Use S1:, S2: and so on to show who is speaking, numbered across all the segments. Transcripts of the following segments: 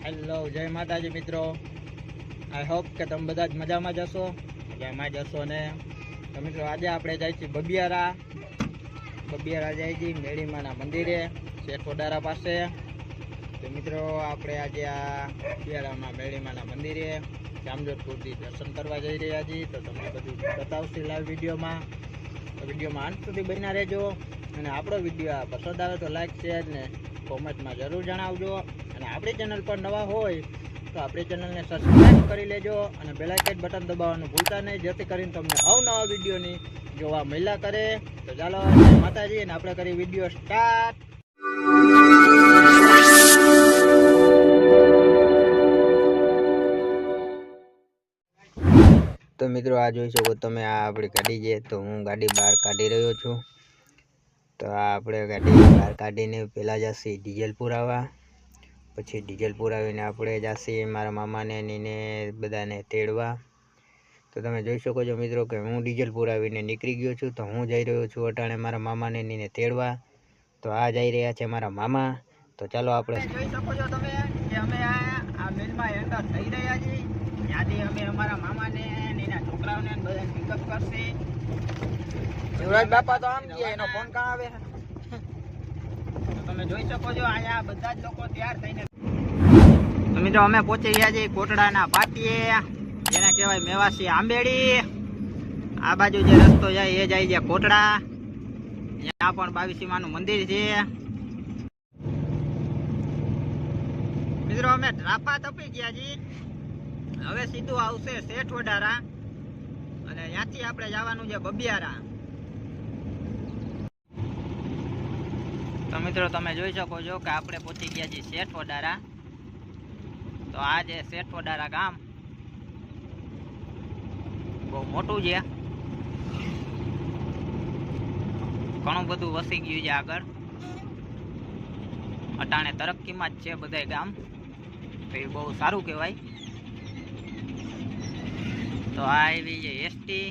S1: Hello, જય માતાજી મિત્રો. આઈ હોપ કે તમે બધા જ મજામાં જશો, મજામાં જશો ને. તો મિત્રો આજે આપણે જાય છીએ બબિયારા જાય છીએ મેળીમાના મંદિરે શેઠવડારા પાસે. તો મિત્રો આપણે આજે આ બબિયારામાં મેળીમાના મંદિરે જામજોધપુરથી દર્શન કરવા જઈ રહ્યા છીએ. તો તમને બધું બતાવશું લાઈવ વિડીયોમાં. તો વિડીયોમાં અંત સુધી બન્યા રહેજો. અને આપણો વિડીયો પસંદ આવે તો લાઈક શેર ને કોમેન્ટમાં જરૂર જણાવજો. અને આપણી ચેનલ પર નવા હોય તો આપણી ચેનલને સબસ્ક્રાઈબ કરી લેજો અને બેલ આઇકન બટન દબાવવાનું ભૂલતા નહીં, જેથી કરીને તમને અવનવા વિડીયોની જોવા મળ્યા કરે. તો ચાલો માતાજી, અને આપણે કરી વિડીયો સ્ટાર્ટ. તો મિત્રો આ જોઈ શકો તમે, આ આપણી ગાડી છે. તો હું ગાડી બહાર કાઢી રહ્યો છું. તો આ આપણે ગાડી બહાર કાઢીને પહેલાં જશે ડીઝલ પુરાવા. પછી ડીઝલ પુરાવીને આપણે જશે મારા મામાને નીને બધાને તેડવા. તો તમે જોઈ શકો છો મિત્રો કે હું ડીઝલ પુરાવીને નીકળી ગયો છું. તો હું જઈ રહ્યો છું અટાણે મારા મામાને નીને તેડવા. તો આ જઈ રહ્યા છે મારા મામા. તો ચાલો આપણે જોઈ શકો છો તમે કે અમે આ મિલમાં એન્ટર થઈ રહ્યા છીએ. ત્યાંથી અમે અમારા મામાને એના છોકરાઓને બધાને પિકઅપ કરશે. શિવરાજ બાપા તો આમ ગયા, એનો ફોન કાં આવે? તમે જોઈ શકો છો અહીંયા બધા જ લોકો તૈયાર થઈને. તો મિત્રો અમે પહોંચી ગયા છીએ કોટડાના પાટીએ, જેને કહેવાય મેવાસી આંબેડી. આ બાજુ જે રસ્તો જાય એ જાય છે કોટડા. અહીંયા પણ બાવીસીમાનું મંદિર છે. મિત્રો અમે ડ્રાફા તપી ગયા છીએ. હવે સીધું આવશે શેઠવડારા અને ત્યાંથી આપણે જવાનું છે બબિયારા. તો મિત્રો તમે જોઈ શકો છો કે આપણે પહોંચી ગયા છીએ શેઠવડારા. તો આ જે શેઠવડારા ગામ બહુ મોટું છે, ઘણું બધું વસી ગયું છે આગળ. અટાણે તરક્કીમાં જ છે બધા ગામ, તો એ બહુ સારું કહેવાય. તો આ એવી છે એસટી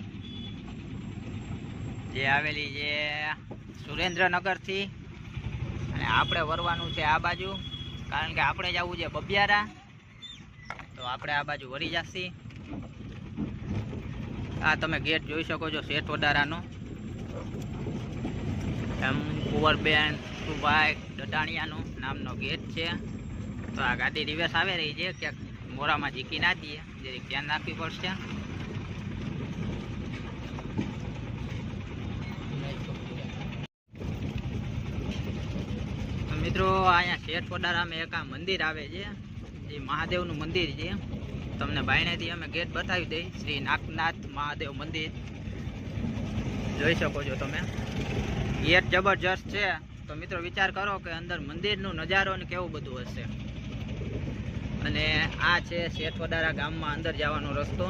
S1: જે આવેલી છે સુરેન્દ્રનગરથી, અને આપણે વરવાનું છે આ બાજુ, કારણ કે આપણે જવું છે બબિયારા. તો આપણે આ બાજુ વળી જશે. આ તમે ગેટ જોઈ શકો છો શેઠવડારાનો. એમ કુંવરબેન સુભાઈ ડડાણિયાનું નામનો ગેટ છે. તો આ ગાડી રિવેસ આવી રહી છે, ક્યાંક મોરામાં ઝીકી ના દઈએ, જરીક ધ્યાન રાખવી પડશે. મિત્રો અહીંયા શેઠવડારામાં એક આ મંદિર આવે છે, એ મહાદેવનું મંદિર છે. તમને બાયણેથી અમે ગેટ બતાવી દઈ. શ્રી નાગનાથ મહાદેવ મંદિર જોઈ શકો છો તમે. ગેટ જબરજસ્ત છે. તો મિત્રો વિચાર કરો કે અંદર મંદિરનું નજારો ને કેવું બધું હશે. અને આ છે શેઠવડારા ગામમાં અંદર જવાનો રસ્તો.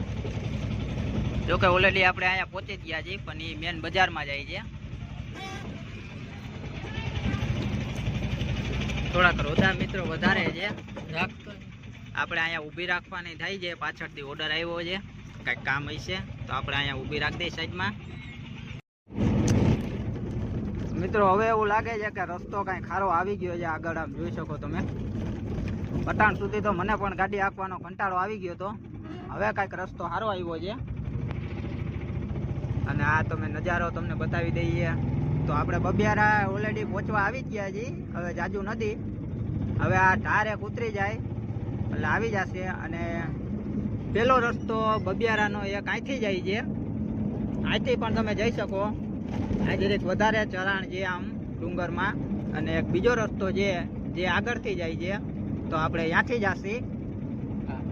S1: જોકે ઓલરેડી આપણે અહીંયા પહોંચી જ ગયા છીએ, પણ એ મેન બજારમાં જાય છે. થોડાક રોદા મિત્રો વધારે છે, આપણે અહીંયા ઊભી રાખવાની થાય છે. પાછળથી ઓર્ડર આવ્યો છે, કંઈક કામ હશે, તો આપણે અહીંયા ઊભી રાખી દઈએ સાઈડમાં. મિત્રો હવે એવું લાગે છે કે રસ્તો કાંઈ ખારો આવી ગયો છે આગળ. આમ જોઈ શકો તમે, પટાણ સુધી તો મને પણ ગાડી હાંકવાનો કંટાળો આવી ગયો હતો. હવે કાંઈક રસ્તો સારો આવ્યો છે. અને આ તમે નજારો તમને બતાવી દઈએ. તો આપણે બબિયારા ઓલરેડી પહોંચવા આવી જ ગયા છીએ. હવે જાજુ નથી, હવે આ ઢાર એક ઉતરી જાય એટલે આવી જશે. અને પેલો રસ્તો બબિયારાનો એક અહીંથી જાય છે, અહીંથી પણ તમે જઈ શકો. આ જરીક વધારે ચઢાણ છે આમ ડુંગરમાં. અને એક બીજો રસ્તો છે જે આગળથી જાય છે, તો આપણે ત્યાંથી જશે,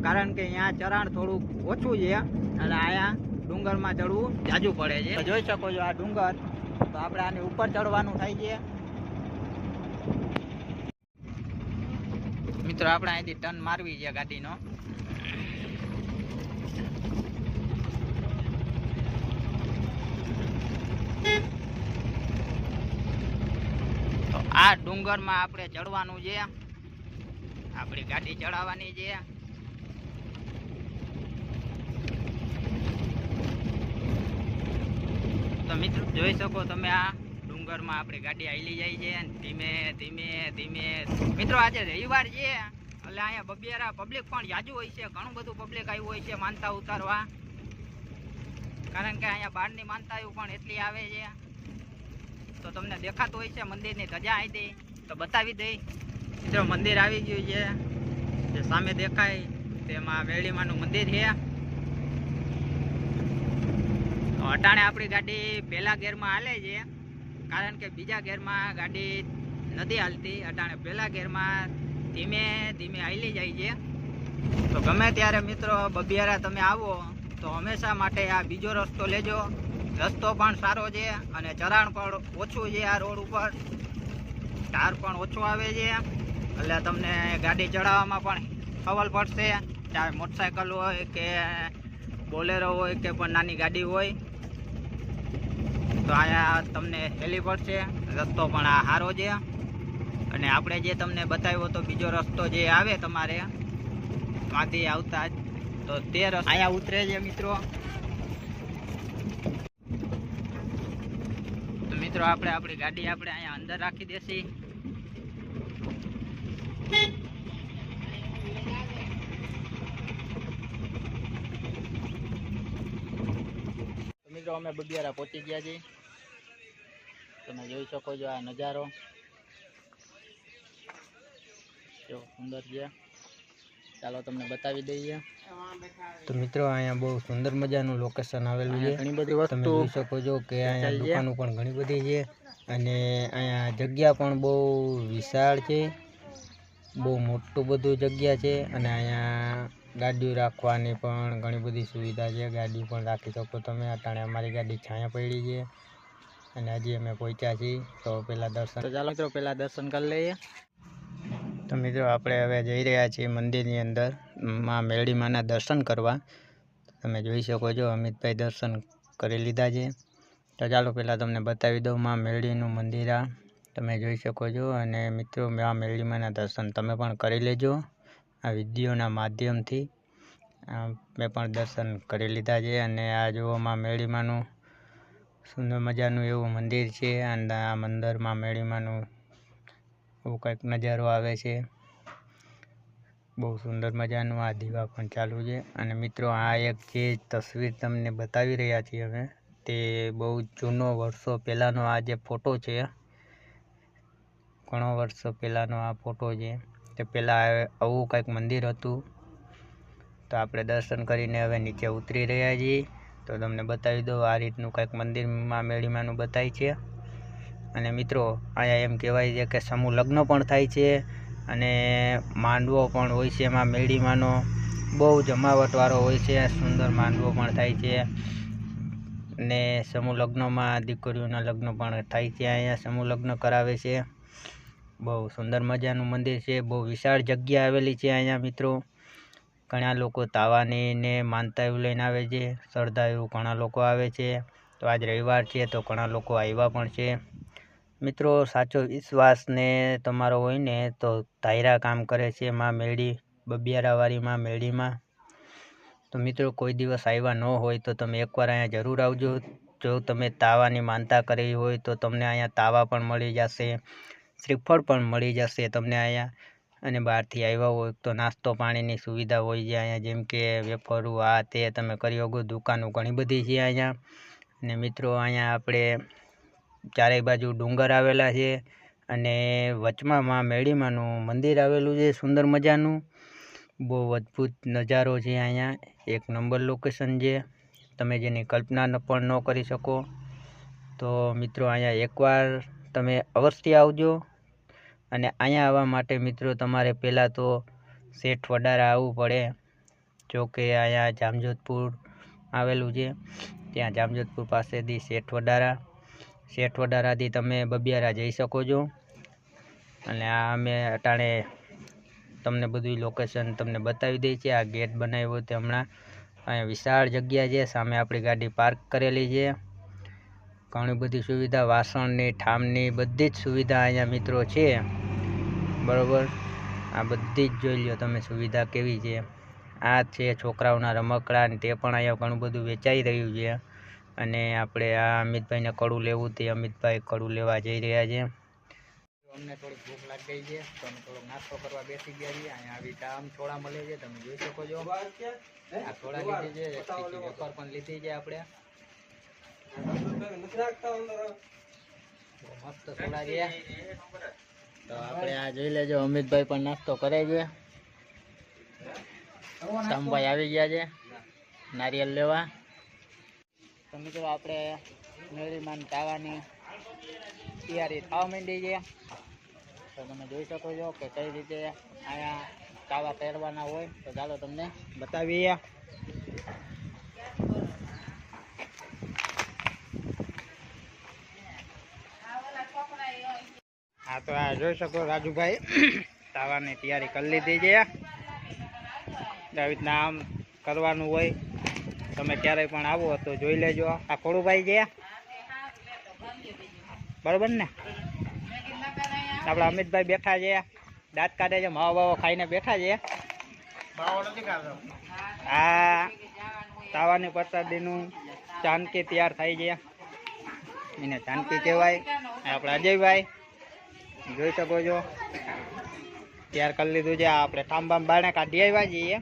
S1: કારણ કે અહીંયા ચઢાણ થોડુંક ઓછું છે અને અહીંયા ડુંગરમાં ચડવું જાજુ પડે છે. જોઈ શકો છો આ ડુંગર. તો આપણે આની ઉપર ચડવાનું થાય છે. મિત્રો આપણે અહીંથી ટર્ન મારવી છે ગાડીનો. તો આ ડુંગરમાં આપણે ચડવાનું છે, આપણી ગાડી ચડાવવાની છે. તો મિત્રો જોઈ શકો તમે, આ ડુંગરમાં આપણી ગાડી આયલી જાય છે ધીમે ધીમે ધીમે. મિત્રો આજે રવિવાર છે એટલે
S2: એટલે અહીંયા બબિયારા પબ્લિક પણ જાજુ હોય છે, ઘણું બધું પબ્લિક આવ્યું હોય છે માનતા ઉતારવા, કારણ કે અહીંયા બહારની માનતાઓ પણ એટલી આવે છે. તો તમને દેખાતું હોય છે મંદિરની ધજા આવી તો બતાવી દઈ. મિત્રો મંદિર આવી ગયું છે, જે સામે દેખાય તેમાં મેરડીમાનું મંદિર છે. તો અટાણે આપણી ગાડી પહેલા ગેરમાં હાલે છે, કારણ કે બીજા ગેરમાં ગાડી નથી હાલતી. અટાણે પહેલા ગેરમાં ધીમે ધીમે હાલી જાય છે. તો ગમે ત્યારે મિત્રો બબિયારા તમે આવો તો હંમેશા માટે આ બીજો રસ્તો લેજો. રસ્તો પણ સારો છે અને ચરાણ પણ ઓછું છે. આ રોડ ઉપર ટાર પણ ઓછો આવે છે, એટલે તમને ગાડી ચડાવવામાં પણ ખબર પડશે. ચાહે મોટરસાયકલ હોય કે બોલેરો હોય કે પણ નાની ગાડી હોય તો અહીંયા તમને હેલી પડશે. રસ્તો પણ આ સારો છે. અને આપણે જે તમને બતાવ્યો તો બીજો રસ્તો જે આવે તમારે વાંધી આવતા જ, તો તે રસ્તો અહીંયા ઉતરે છે મિત્રો. તો મિત્રો આપણે આપણી ગાડી આપણે અહીંયા અંદર રાખી દેશી. મિત્રો અમે બબિયારા પહોંચી ગયા છીએ. તમે જોઈ શકો છો આ નજારો કેવો સુંદર છે. ચાલો તમને બતાવી દઈએ.
S1: તો મિત્રો અહીંયા બહુ સુંદર મજાનું લોકેશન આવેલું છે.
S2: ઘણી બધી વસ્તુ
S1: તમે જોઈ શકો છો કે અહીંયા દુકાનો પણ ઘણી બધી છે, અને અહીંયા જગ્યા પણ બહુ વિશાળ છે, બહુ મોટું બધું જગ્યા છે. અને અહીંયા ગાડીઓ રાખવાની પણ ઘણી બધી સુવિધા છે. ગાડી પણ રાખી શકો તમે. અટાણે અમારી ગાડી છાયા પડી છે અને હજી અમે પહોંચ્યા છીએ. તો પહેલાં દર્શન,
S2: તો ચાલો મિત્રો પહેલાં દર્શન કરી લઈએ.
S1: તો મિત્રો આપણે હવે જઈ રહ્યા છીએ મંદિરની અંદર માં મેરડીમાના દર્શન કરવા. તમે જોઈ શકો છો અમિતભાઈ દર્શન કરી લીધા છે. તો ચાલો પહેલાં તમને બતાવી દઉં માં મેરડીનું મંદિર આ તમે જોઈ શકો છો. અને મિત્રો માં મેરડીમાના દર્શન તમે પણ કરી લેજો આ વિડીયોના માધ્યમથી. મેં પણ દર્શન કરી લીધા છે. અને આ જુઓ માં મેરડીમાનું સુંદર મજાનું એવું મંદિર છે. અને આ મંદિરમાં મેરડીમાનું એવું કંઈક નજારો આવે છે, બહુ સુંદર મજાનું. આ દીવા પણ ચાલુ છે. અને મિત્રો આ એક જે તસવીર તમને બતાવી રહ્યા છીએ અમે, તે બહુ જૂનો વર્ષો પહેલાંનો આ જે ફોટો છે, ઘણો વર્ષો પહેલાંનો આ ફોટો છે. તે પહેલાં આવું કંઈક મંદિર હતું. તો આપણે દર્શન કરીને હવે નીચે ઉતરી રહ્યા છીએ. તો તમને બતાવી દો આ રીતનું કંઈક મંદિરમાં મેરડીમાનું બતાય છે. અને મિત્રો અહીંયા એમ કહેવાય છે કે સમૂહ લગ્ન પણ થાય છે અને માંડવો પણ હોય છે. એમાં મેરડીમાનો બહુ જમાવટવાળો હોય છે, સુંદર માંડવો પણ થાય છે. અને સમૂહ લગ્નમાં દીકરીઓના લગ્ન પણ થાય છે. અહીંયા સમૂહ લગ્ન કરાવે છે. બહુ સુંદર મજાનું મંદિર છે, બહુ વિશાળ જગ્યા આવેલી છે અહીંયા મિત્રો. ઘણા લોકો તાવાની ને માનતાઓ લઈને આવે છે, શ્રદ્ધાળુ ઘણા લોકો આવે છે. તો આજ રવિવાર છે તો ઘણા લોકો આવ્યા પણ છે. મિત્રો સાચો વિશ્વાસ ને તમારો હોય ને તો ધાયરા કામ કરે છે માં મેરડી, બબિયારાવાળી માં મેરડીમાં. તો મિત્રો કોઈ દિવસ આવ્યા ન હોય તો તમે એકવાર અહીંયા જરૂર આવજો. જો તમે તાવાની માનતા કરી હોય તો તમને અહીંયા તાવા પણ મળી જશે, શ્રીફળ પણ મળી જશે તમને અહીંયા. અને બહારથી આવ્યા હોય તો નાસ્તો પાણીની સુવિધા હોય છે અહીંયા, જેમ કે વેફરું આ તે તમે કરી શકો. દુકાનો ઘણી બધી છે અહીંયા. અને મિત્રો અહીંયા આપણે ચારેય બાજુ ડુંગર આવેલા છે અને વચમાં માં મેરડીમાનું મંદિર આવેલું છે સુંદર મજાનું. બહુ અદ્ભુત નજારો છે અહીંયા, એક નંબર લોકેશન છે, તમે જેની કલ્પના પણ ન કરી શકો. તો મિત્રો અહીંયા એકવાર તમે અવશ્ય આવજો. અને અહીંયા આવવા માટે મિત્રો તમારે પહેલાં તો શેઠ વડારા આવવું પડે. જો કે અહીંયા જામજોધપુર આવેલું છે, ત્યાં જામજોધપુર પાસેથી શેઠ વડારાથી તમે બબિયારા જઈ શકો છો. અને આ અમે અટાણે તમને બધું લોકેશન તમને બતાવી દઈએ છીએ. આ ગેટ બનાવ્યો તે હમણાં. અહીંયા વિશાળ જગ્યા છે, સામે આપણી ગાડી પાર્ક કરેલી છે. ઘણી બધી સુવિધા, વાસણની ઠામની બધી જ સુવિધા અહીંયા મિત્રો છે, બરાબર. આ બધી જ જોઈ લો તમે સુવિધા કેવી છે. આ છે છોકરાઓના રમકડા, ને તે પણ અહીંયા ઘણું બધું વેચાઈ રહ્યું છે. અને આપણે આ અમિતભાઈને કડું લેવું તે અમિતભાઈ કડું લેવા જઈ રહ્યા છે.
S2: અમને થોડીક ભૂખ લાગી ગઈ છે તો અમે થોડોક નાસ્તો કરવા બેસી ગયા છીએ. અહીંયા આવી આમ છોડા મળે છે, તમે જોઈ શકો છો. આ છોડા લીધી છે, એક તીખી વેફર પણ લીધી છે આપણે. મસ્ત છોડા છે. તો આપણે આ જોઈ લેજો, અમિતભાઈ પણ નાસ્તો કરે છે. તમભાઈ આવી ગયા છે નારિયેલ લેવા. તો મિત્રો આપણે મેરીમાન તાવાની તૈયારી થવા માંડી છે. તો તમે જોઈ શકો છો કે કઈ રીતે અહીંયા તાવા પહેરવાના હોય. તો ચાલો તમને બતાવીએ. હા તો આ જોઈ શકો રાજુભાઈ તાવાની તૈયારી કરી લીધી છે. આવી રીતના આમ કરવાનું હોય. તમે ક્યારેય પણ આવો તો જોઈ લેજો. આ ખોડુભાઈ છે બરોબર ને. આપણા અમિતભાઈ બેઠા છે, દાંત કાઢે છે, માવો બાવો ખાઈને બેઠા છે. આ તાવાની પ્રસાદીનું ચાનકી તૈયાર થાય છે, એને ચાનકી કહેવાય. આપણા અજયભાઈ જોઈ શકો છો તૈયાર કરી લીધું છે. આપણે ઠામબામ બાણે કાઢી આવ્યા છીએ.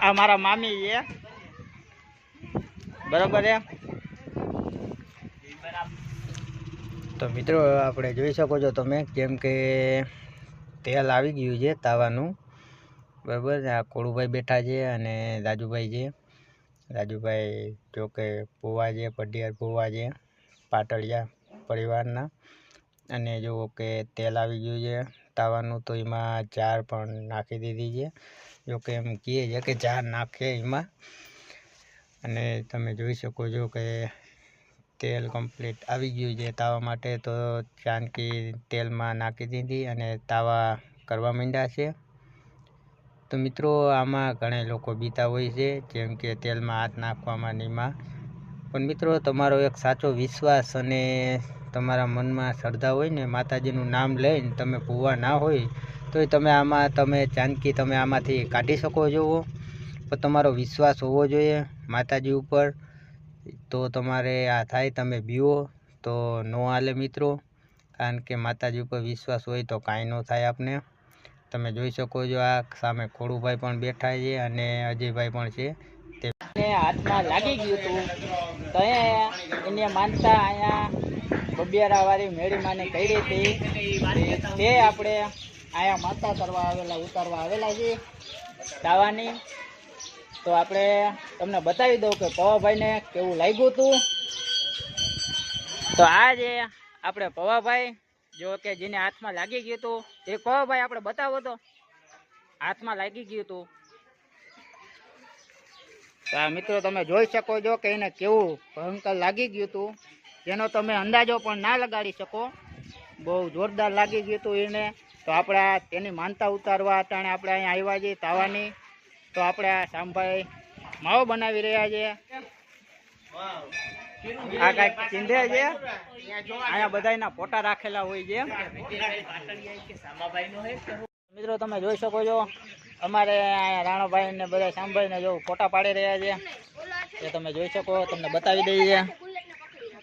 S2: આ મારા મામી છે બરોબર છે. તો મિત્રો આપણે જોઈ શકો છો તમે કેમ કે તેલ આવી ગયું છે તાવાનું બરાબર. આ કોળુભાઈ બેઠા છે અને રાજુભાઈ છે. રાજુભાઈ જો કે ભુવા છે, પઢિયાર ભુવા છે પાટડિયા પરિવારના. અને જુઓ કે તેલ આવી ગયું છે તાવાનું. તો એમાં જાર પણ નાખી દીધી છે. જો કે એમ કહે છે કે જાર નાખે એમાં. અને તમે જોઈ શકો છો કે તેલ કમ્પ્લીટ આવી ગયું છે તાવા માટે. તો ચાનકી તેલમાં નાખી દીધી અને તાવા કરવા માંડ્યા છે. તો મિત્રો આમાં ઘણા લોકો બીતા હોય છે જેમ કે તેલમાં હાથ નાખવામાં એમાં. પણ મિત્રો તમારો એક સાચો વિશ્વાસ અને તમારા મનમાં શ્રદ્ધા હોય ને, માતાજીનું નામ લઈને તમે ભૂવા ના હોય તો તમે આમાં ચાનકી તમે આમાંથી કાઢી શકો છો. પણ તમારો વિશ્વાસ હોવો જોઈએ માતાજી ઉપર. તો તમારે આ થાય તમે બીવો તો ન હાલે મિત્રો. કારણ કે માતાજી ઉપર વિશ્વાસ હોય તો કાંઈ ન થાય આપને. તમે જોઈ શકો છો આ સામે ખોડુભાઈ પણ બેઠા છે અને અજયભાઈ પણ છે. તે હાથમાં લાગી ગયું હતું તો એને માનતા અહીંયા બબિયારા વાળી મેળી માને કરી હતી. તે આપણે અહીંયા માનતા કરવા આવેલા, ઉતારવા આવેલા છે દાવાની. તો આપણે તમને બતાવી દઉં કે પવાભાઈને કેવું લાગ્યું હતું. તો આ જે આપણે પવાભાઈ જો કે જેને હાથમાં લાગી ગયું હતું તે પવાભાઈ આપણે બતાવો તો હાથમાં લાગી ગયું હતું. તો આ મિત્રો તમે જોઈ શકો છો કે એને કેવું ભયંકર લાગી ગયું હતું, જેનો તમે અંદાજો પણ ના લગાડી શકો. બહુ જોરદાર લાગી ગયું હતું એને. તો આપણે તેની માનતા ઉતારવા અટાણે આપણે અહીંયા આવ્યા છીએ તાવાની. તો આપણે આ શામભાઈ માવો બનાવી રહ્યા છે. આ કાંઈક ચીંધે છે. અહીંયા બધાના ફોટા રાખેલા હોય છે. મિત્રો તમે જોઈ શકો છો અમારે અહીંયા રાણાભાઈ ને બધા શામભાઈ ને જો ફોટા પાડી રહ્યા છે. એ તમે જોઈ શકો, તમને બતાવી દઈએ.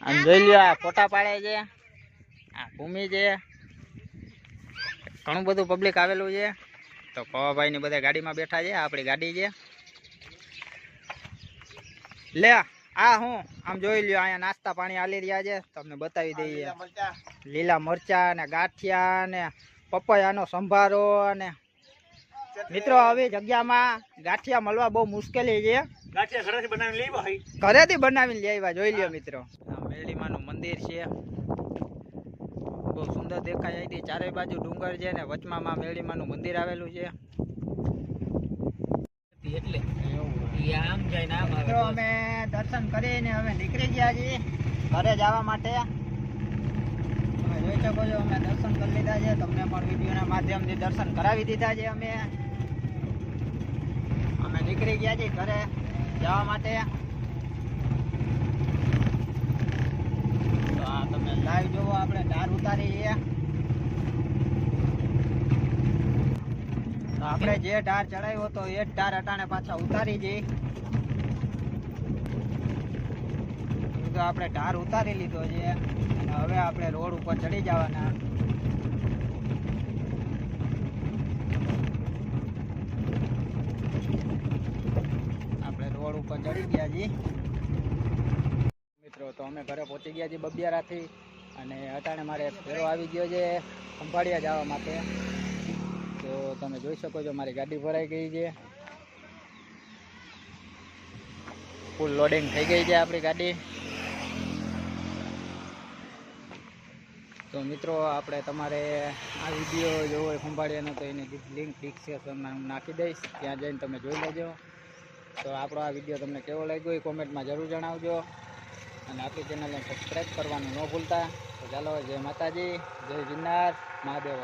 S2: આમ જોઈ લો આ ફોટા પાડે છે. આ ભૂમિ છે, ઘણું બધું પબ્લિક આવેલું છે. તો પવાભાઈ ની બધા ગાડીમાં બેઠા છે. આપણી ગાડી છે. લે આ હું આમ જોઈ લ્યો અહીંયા નાસ્તા પાણી આલી રહ્યા છે. તમને બતાવી દઈએ લીલા મરચા ને ગાંઠિયા ને પપૈયાનો સંભારો. અને મિત્રો આવી જગ્યામાં ગાંઠિયા મળવા બહુ મુશ્કેલી છે. ઘરેથી બનાવીને લઈ આવ્યા. જોઈ લ્યો મિત્રો મેળીમાનું મંદિર છે, બહુ સુંદર દેખાય. અહીંથી ચારે બાજુ ડુંગર છે ને વચમાં મેળીમાનું મંદિર આવેલું છે. એટલે આમ જઈને મિત્રો અમે દર્શન કરીને હવે નીકળી ગયા છીએ ઘરે જવા માટે. તમે જોઈ શકો છો અમે દર્શન કરી લીધા છે. તમને પણ વિડીયોના માધ્યમથી દર્શન કરાવી દીધા છે. અમે નીકળી ગયા છીએ ઘરે જવા માટે. તો આ તમે લાઈવ જોવો, આપણે ધાર ઉતારી છીએ. તો આપણે જે ઢાર ચડાવ્યો હતો એ જ ઢાર અટાણે પાછા ઉતારી જઈ. તો આપણે ઢાર ઉતારી લીધો છે અને હવે આપણે રોડ ઉપર ચડી જવાના. આપણે રોડ ઉપર ચડી ગયા છીએ મિત્રો. તો અમે ઘરે પહોંચી ગયા છીએ બબિયારાથી અને અટાણે મારે ફેરો આવી ગયો છે ખંભાળિયા જવા માટે. તો તમે જોઈ શકો છો મારી ગાડી ભરાઈ ગઈ છે, ફૂલ લોડિંગ થઈ ગઈ છે આપણી ગાડી. તો મિત્રો આપણે તમારે આ વિડીયો જોવો હોય ખંભાળિયાનો તો એની લિંક ડિસ્ક્રિપ્શનમાં હું નાખી દઈશ, ત્યાં જઈને તમે જોઈ લેજો. તો આપણો આ વિડીયો તમને કેવો લાગ્યો એ કોમેન્ટમાં જરૂર જણાવજો અને આપણી ચેનલને સબસ્ક્રાઈબ કરવાનું ન ભૂલતા. તો ચાલો, જય માતાજી, જય ગિરનાર, મહાદેવ.